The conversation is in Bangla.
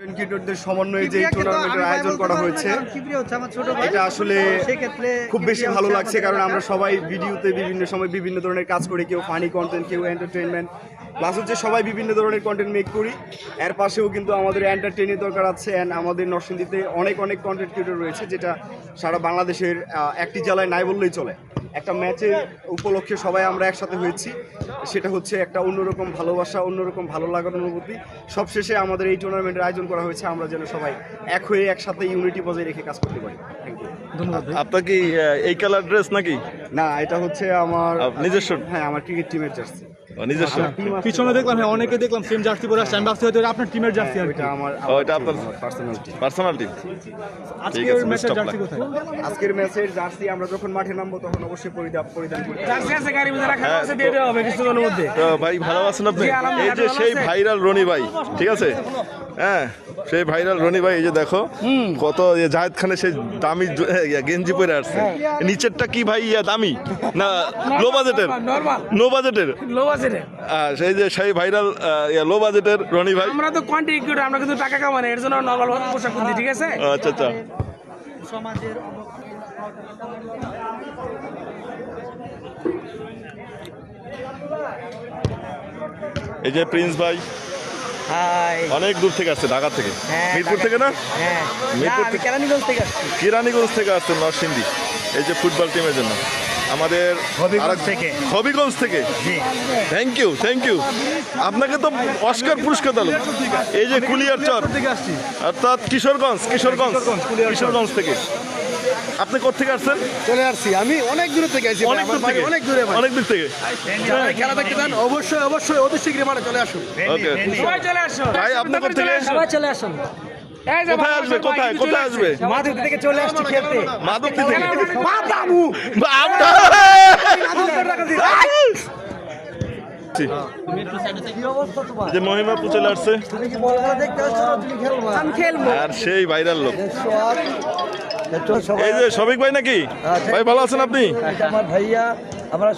ক্রিকেটারদের সমন্বয়ে যে টুর্নামেন্টের আয়োজন করা হয়েছে এটা আসলে খুব বেশি ভালো লাগছে, কারণ আমরা সবাই ভিডিওতে বিভিন্ন সময় বিভিন্ন ধরনের কাজ করি, কেউ ফানি কন্টেন্ট, কেউ এন্টারটেইনমেন্ট, প্লাস হচ্ছে সবাই বিভিন্ন ধরনের কন্টেন্ট মেক করি। এর পাশেও কিন্তু আমাদের এন্টারটেইনের দরকার আছে, অ্যান্ড আমাদের নরসিংদীতে অনেক কন্টেন্ট ক্রিয়েটর রয়েছে যেটা সারা বাংলাদেশের একটি জেলায় নাই বললেই চলে। একটা ম্যাচের উপলক্ষে সবাই আমরা একসাথে হয়েছি, সেটা হচ্ছে একটা অন্যরকম ভালোবাসা, অন্যরকম ভালো লাগার অনুভূতি। সবশেষে আমাদের এই টুর্নামেন্টের আয়োজন করা হয়েছে আমরা যেন সবাই এক হয়ে একসাথে ইউনিটি বজায় রেখে কাজ করতে পারি। Thank you. ধন্যবাদ। আপনার কি এই কালার ড্রেস নাকি? না, এটা হচ্ছে আমার নিজস্ব? হ্যাঁ, আমার ক্রিকেট টিমের জার্সি। নিজস্ব? পিছনে দেখলাম হ্যাঁ অনেকে দেখলাম সেম জার্সি পরে আসছে, আমি ভাবছি হয়তো আপনার টিমের জার্সি আর এটা আমার এটা আপনার পার্সোনাল টিম। আজকের ম্যাচের জার্সি কোথায়? আজকের ম্যাচের জার্সি আমরা যখন মাঠে নামবো তখন অবশ্যই পরিধান করতে জার্সি আছে, গাড়ির মধ্যে রাখা আছে, দিয়ে দেওয়া হবে কিছুক্ষণের মধ্যে। তো ভাই ভালো আছেন আপনি? এই যে সেই ভাইরাল রনি ভাই, ঠিক আছে, হ্যাঁ সেই ভাইরাল রনি ভাই, এই যে দেখো কত জাহেদ খানের সেই দামি গেঞ্জি পরে আসছে। নিচেরটা কি ভাই দামি না লো বাজেটের? নরমাল নো বাজেটের? লো বাজেটে। সেই যে সেই ভাইরাল লো বাজেটের রনি ভাই। আমরা তো কোয়ান্টিটি ক্রিয়েটর, আমরা কিন্তু টাকা কামাই না, এর জন্য নরমাল পোশাক কিনছি, ঠিক আছে? আচ্ছা আচ্ছা। সমাজের এই যে প্রিন্স ভাই অনেক দূর থেকে আসছে, ঢাকা থেকে, মিরপুর থেকে না? মিরপুর থেকে, কেরানীগঞ্জ থেকে আসছি। কেরানীগঞ্জ থেকে আসছে নরসিংদী এই যে ফুটবল টিমের জন্য। আমাদের হবিগঞ্জ থেকে। Thank you, thank you. আপনাকে তো অস্কার পুরস্কার দিল। এই যে কুলিয়ারচর অর্থাৎ কিশোরগঞ্জ থেকে। আপনি কোথেকে আসছেন? চলে আসছি আমি অনেক দূর থেকে আসছি, অনেক দূর থেকে? অনেক দূর থেকে। খেলা দেখতে চান অবশ্যই অতি শীঘ্রই মাঠে চলে আসুন। ওকে সবাই চলে আসো ভাই, আপনি কোথেকে? সবাই চলে আসুন। এই যে কোথায় আসবে? কোথায় আসবে? মাধুরী থেকে চলে আসছি খেলতে। মাধবদী থেকে? যে মহিমাপুর চলে আসছে আর সেই ভাইরাল লোক। এই যে শফিক ভাই নাকি? ভাই ভালো আছেন আপনি? আমার ভাইয়া আমরা